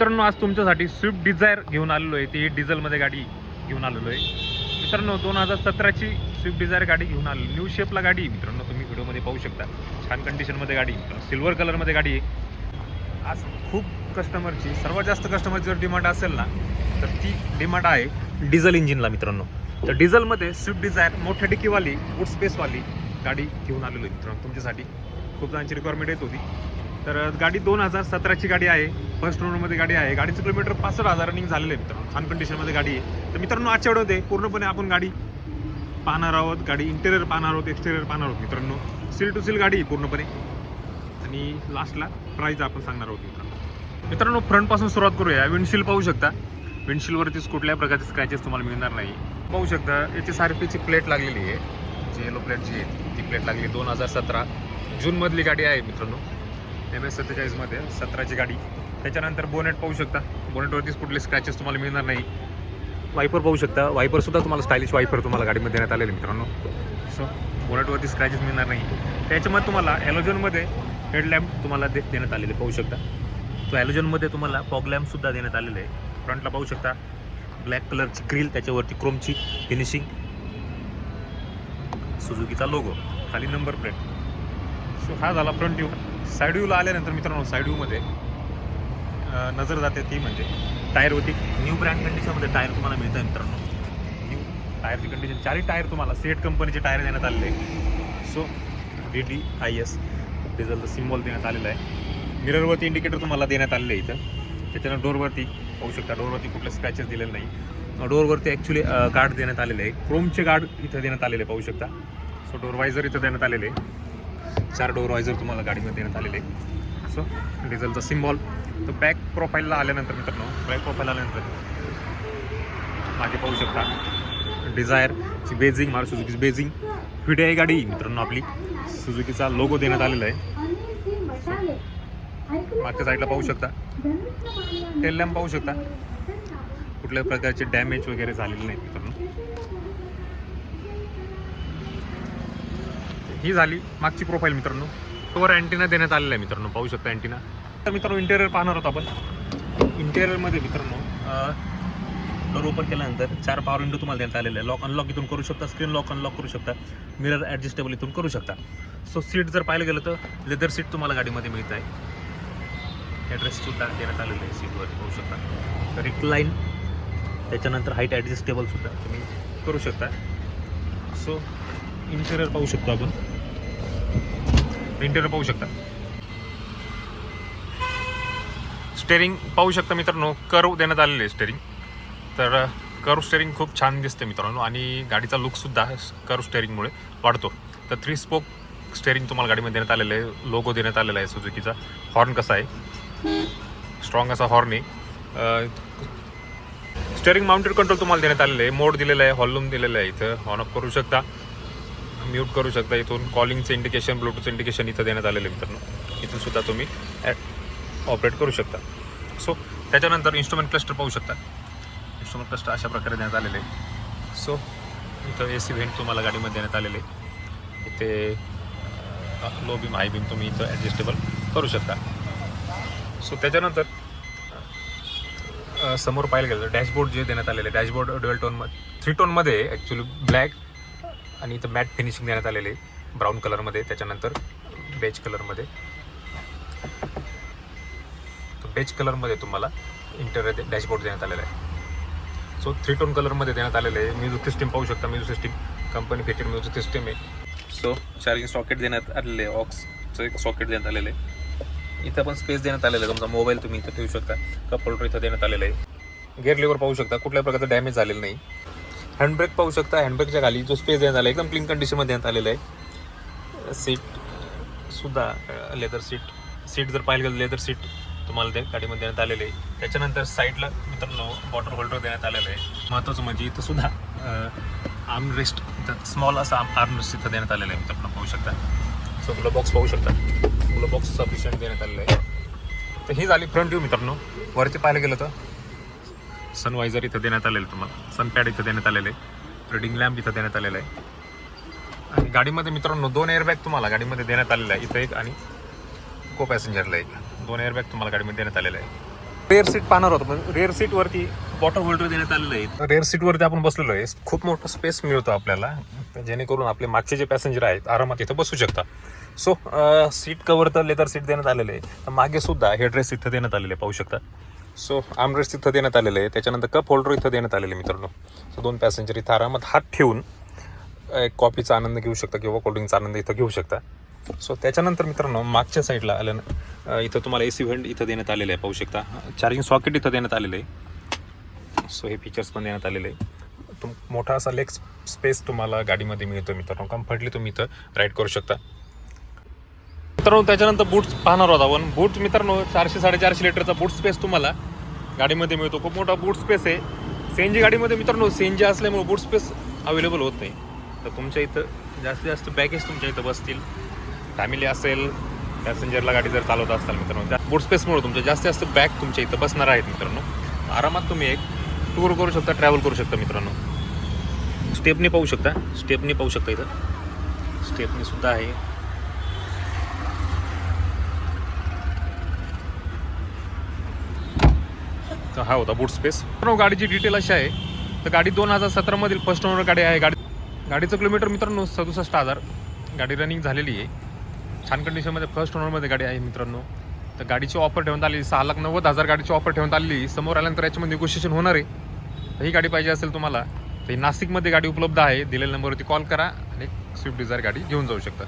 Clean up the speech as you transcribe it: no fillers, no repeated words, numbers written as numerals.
मित्रांनो आज तुमच्यासाठी स्विफ्ट डिझायर घेऊन आलेलो आहे. ती डिझेलमध्ये गाडी घेऊन आलेलो आहे मित्रांनो. 2017ची स्विफ्ट डिझायर गाडी घेऊन आलो. न्यू शेपला गाडी आहे मित्रांनो. तुम्ही व्हिडिओमध्ये पाहू शकता. छान कंडिशनमध्ये गाडी आहे. सिल्वर कलरमध्ये गाडी आहे. आज खूप कस्टमरची सर्वात जास्त कस्टमरची जर डिमांड असेल ना तर ती डिमांड आहे डिझेल इंजिनला मित्रांनो. तर डिझेलमध्ये स्विफ्ट डिझायर मोठ्या डिकीवाली बूट स्पेसवाली गाडी घेऊन आलेलो आहे मित्रांनो. तुमच्यासाठी खूप जणांची रिक्वायरमेंट येत होती. तर गाडी 2017ची गाडी आहे. फर्स्ट ओनरमध्ये गाडी आहे. गाडीचं किलोमीटर 65,000 रनिंग झालेलं आहे मित्रांनो. छान कंडिशनमध्ये गाडी आहे. तर मित्रांनो आजच्या व्हिडिओमध्ये पूर्णपणे आपण गाडी पाहणार आहोत. गाडी इंटेरियर पाहणार आहोत, एक्सटेरियर पाहणार आहोत मित्रांनो. सील टू सील गाडी आहे पूर्णपणे. आणि लास्टला प्राईज आपण सांगणार आहोत मित्रांनो. फ्रंटपासून सुरुवात करूया. विंडशील पाहू शकता. विंडशीलवरतीच कुठल्याही प्रकारचे स्क्रॅचेस तुम्हाला मिळणार नाही. पाहू शकता याची सारखीची प्लेट लागलेली आहे. जी येलो प्लेट जी आहे ती प्लेट लागली. 2017 जूनमधली गाडी आहे मित्रांनो. MS47 मध्ये 17ची गाडी. त्याच्यानंतर बोनेट पाहू शकता. बोनेटवरतीच कुठले स्क्रॅचेस तुम्हाला मिळणार नाही. वायपर पाहू शकता. वायपरसुद्धा तुम्हाला स्टायलिश वायपर तुम्हाला गाडीमध्ये देण्यात आलेले मित्रांनो. सो बोनेटवरती स्क्रॅचेस मिळणार नाही. त्याच्यामध्ये तुम्हाला हॅलोजनमध्ये हेडलॅम्प तुम्हाला देण्यात आलेले पाहू शकता. तो हॅलोजनमध्ये तुम्हाला फॉग लॅम्पसुद्धा देण्यात आलेले आहे. फ्रंटला पाहू शकता ब्लॅक कलरची ग्रिल, त्याच्यावरती क्रोमची फिनिशिंग, सुझुकीचा लोगो, खाली नंबर प्लेट. सो हा झाला फ्रंट व्ह्यू. साईड व्ह्यूला आल्यानंतर मित्रांनो साईड व्ह्यूमध्ये नजर जाते ती म्हणजे टायरवरती न्यू ब्रँड कंडिशनमध्ये टायर तुम्हाला मिळतं आहे मित्रांनो. न्यू टायरची कंडिशन, चारही टायर तुम्हाला सेट कंपनीचे टायर देण्यात आलेले आहे. सो DDIS डिझेलचं सिम्बॉल देण्यात आलेलं आहे. मिररवरती इंडिकेटर तुम्हाला देण्यात आलेलं आहे इथं. त्याच्यानं डोरवरती पाहू शकता. डोरवरती कुठले स्क्रॅचेस दिलेले नाही. डोरवरती ॲक्च्युली गार्ड देण्यात आलेले आहे. क्रोमचे गार्ड इथं देण्यात आलेले पाहू शकता. सो डोर वायझर इथं देण्यात आलेले आहे. 4 डोर वायझर तुम्हाला गाडीमध्ये देण्यात आलेले आहे. सो डिझेलचा सिम्बॉल. तर बॅक प्रोफाईलला आल्यानंतर मित्रांनो बॅक प्रोफाईल आल्यानंतर मागे पाहू शकता डिझायरची बेजिंग, मारुती सुझुकीची बेजिंग फिट आहे गाडी मित्रांनो. आपली सुझुकीचा लोगो देण्यात आलेला आहे. मागच्या साईडला पाहू शकता टेल लॅम्प पाहू शकता. कुठल्याही प्रकारचे डॅमेज वगैरे झालेले नाही मित्रांनो. ही झाली मागची प्रोफाईल मित्रांनो. वर अँटिना देण्यात आलेला आहे मित्रांनो. पाहू शकता अँटिना. तर मित्रांनो इंटेरियर पाहणार आहोत आपण. इंटेरियरमध्ये मित्रांनो डोर ओपन केल्यानंतर 4 पॉवर विंडो तुम्हाला देण्यात आलेले आहे. लॉक अनलॉक इथून करू शकता. स्क्रीन लॉक अनलॉक करू शकता. मिरर ॲडजस्टेबल इथून करू शकता. सो सीट जर पाहायला गेलं तर लेदर सीट तुम्हाला गाडीमध्ये मिळत आहे. ॲड्रेससुद्धा देण्यात आलेलं आहे सीटवर पाहू शकता. रिक्लाईन, त्याच्यानंतर हाईट ॲडजस्टेबलसुद्धा तुम्ही करू शकता. सो इंटेरियर पाहू शकतो आपण. इंटेरियर पाहू शकता. स्टेरिंग पाहू शकता मित्रांनो. कर्व देण्यात आलेले आहे स्टेरिंग. तर कर्व स्टेरिंग खूप छान दिसते मित्रांनो. आणि गाडीचा लुकसुद्धा कर्व स्टेरिंगमुळे वाढतो. तर 3 स्पोक स्टेरिंग तुम्हाला गाडीमध्ये देण्यात आलेलं आहे. लोगो देण्यात आलेला आहे सुझुकीचा. हॉर्न कसा आहे, स्ट्रॉंग असा हॉर्न आहे. स्टेरिंग माउंटेड कंट्रोल तुम्हाला देण्यात आलेलं आहे. मोड दिलेला आहे, व्हॉल्यूम दिलेलं आहे. इथं ऑन ऑफ करू शकता, म्यूट करू शकता. इथून कॉलिंगचं इंडिकेशन, ब्लूटूथचं इंडिकेशन इथं देण्यात आलेलं आहे मित्रांनो. इथून सुद्धा तुम्ही ऑपरेट करू शकता. सो त्याच्यानंतर इन्स्ट्रुमेंट क्लस्टर पाहू शकता. इन्स्ट्रुमेंट क्लस्टर अशा प्रकारे देण्यात आलेले आहे. सो इथं AC व्हेंट तुम्हाला गाडीमध्ये देण्यात आलेले आहे. इथे लो बीम, हाय बीम तुम्ही इथं ॲडजस्टेबल करू शकता. सो त्याच्यानंतर समोर पाहायला गेलं तर डॅशबोर्ड जे देण्यात आलेले आहे. डॅशबोर्ड ड्युअल टोनमध्ये 3 टोनमध्ये ॲक्च्युली ब्लॅक आणि इथं मॅट फिनिशिंग देण्यात आलेले आहे ब्राऊन कलरमध्ये. त्याच्यानंतर बेज कलरमध्ये. बेज कलरमध्ये तुम्हाला इंटेरियर डॅशबोर्ड देण्यात आलेला आहे. सो 3 टोन कलरमध्ये देण्यात आलेलं आहे. म्युझिक सिस्टीम पाहू शकता. Music system company fitted music system आहे. सो चार्जिंग सॉकेट देण्यात आलेले आहे. ऑक्सचं एक सॉकेट देण्यात आलेलं आहे. इथं पण स्पेस देण्यात आलेलं आहे. तुमचा मोबाईल तुम्ही इथं ठेवू शकता. कप होल्डर इथं देण्यात आलेलं आहे. गिअर लिव्हर पाहू शकता. कुठल्या प्रकारचं डॅमेज झालेलं नाही. हँडब्रेक पाहू शकता. हँडब्रेकच्या खाली जो स्पेस देण्यात आला आहे एकदम क्लीन कंडिशनमध्ये देण्यात आलेलं आहे. सीटसुद्धा लेदर सीट जर पाहिलं गेलं लेदर सीट तुम्हाला ते गाडीमध्ये देण्यात आलेले आहे. त्याच्यानंतर साईडला मित्रांनो वॉटर होल्डर देण्यात आलेलं आहे. महत्त्वाचं म्हणजे इथं सुद्धा आर्मरेस्ट, इथं स्मॉल असा आर्मरेस्ट इथं देण्यात आलेलं आहे मित्रांनो पाहू शकता. सो ग्लो बॉक्स पाहू शकता. ग्लो बॉक्स सफिशियंट देण्यात आलेलं आहे. तर ही झाली फ्रंट व्ह्यू मित्रांनो. वरती पाहायला गेलं तर सनवायझर इथं देण्यात आलेलं आहे तुम्हाला. सनपॅड इथं देण्यात आलेलं आहे. रीडिंग लॅम्प इथं देण्यात आलेलं आहे. आणि गाडीमध्ये मित्रांनो 2 एअरबॅग तुम्हाला गाडीमध्ये देण्यात आलेला आहे. इथं एक आणि को पॅसेंजरला एक. 2 एअरबॅग तुम्हाला गाडीमध्ये देण्यात आलेलं आहे. रेअर सीट पाहणार होतो, पण रेअर सीटवरती बॉटल होल्डर देण्यात आलेलं आहे. रेअर सीटवरती आपण बसलेलो आहे, खूप मोठा स्पेस मिळतो आपल्याला, जेणेकरून आपले मागचे जे पॅसेंजर आहेत आरामात इथं बसू शकता. सो सीट कवर तर लेदर सीट देण्यात आलेलं आहे. तर मागे सुद्धा हेडरेस्ट इथं देण्यात आलेले आहे, पाहू शकता. सो आर्मरेस्ट इथं देण्यात आलेलं आहे. त्याच्यानंतर कप होल्डर इथं देण्यात आलेले मित्रांनो. सो 2 पॅसेंजर इथं आरामात हात ठेवून एक कॉफीचा आनंद घेऊ शकता किंवा कोल्ड्रिंकचा आनंद इथं घेऊ शकता. सो त्याच्यानंतर मित्रांनो मागच्या साईडला आल्यानं इथं तुम्हाला AC व्हेंट इथं देण्यात आलेलं आहे, पाहू शकता. चार्जिंग सॉकेट इथं देण्यात आलेलं आहे. सो हे फीचर्स पण देण्यात आलेले आहे. मोठा असा लेग स्पेस तुम्हाला गाडीमध्ये मिळतो मित्रांनो. कम्फर्टली तुम्ही इथं राईड करू शकता मित्रांनो. त्याच्यानंतर बूट्स पाहणार होता आपण. बूट्स मित्रांनो 400-450 लिटरचा बूट स्पेस तुम्हाला गाडीमध्ये मिळतो. खूप मोठा बूट स्पेस आहे. CNG गाडीमध्ये मित्रांनो CNG असल्यामुळे बूट स्पेस अवेलेबल होत नाही. तर तुमच्या इथं जास्तीत जास्त बॅगेज तुमच्या इथं बसतील. फॅमिली असेल, पॅसेंजरला गाडी जर चालवत असाल मित्रांनो, बूट स्पेसमुळे तुमच्या जास्तीत जास्त बॅग तुमच्या इथं बसणार आहेत मित्रांनो. आरामात तुम्ही एक टूर करू शकता, ट्रॅव्हल करू शकता मित्रांनो. स्टेपनी पाहू शकता, स्टेपनी पाहू शकता इथं स्टेपनी सुद्धा आहे. तर हा होता बूट स्पेस. गाडीची डिटेल अशी आहे, तर गाडी 2017 मधील फर्स्ट ओनर गाडी आहे. गाडीचं किलोमीटर मित्रांनो 67,000 गाडी रनिंग झालेली आहे. छान कंडिशनमध्ये फर्स्ट ओनरमध्ये गाडी आहे मित्रांनो. तर गाडीची ऑफर ठेवण्यात आली 6,90,000 गाडीची ऑफर ठेवण्यात आली. समोर आल्यानंतर याच्यामध्ये निगोशिएशन होणार आहे. तर ही गाडी पाहिजे असेल तुम्हाला तर नाशिकमध्ये गाडी उपलब्ध आहे. दिलेल्या नंबरवरती कॉल करा आणि स्विफ्ट डिझायर गाडी घेऊन जाऊ शकता.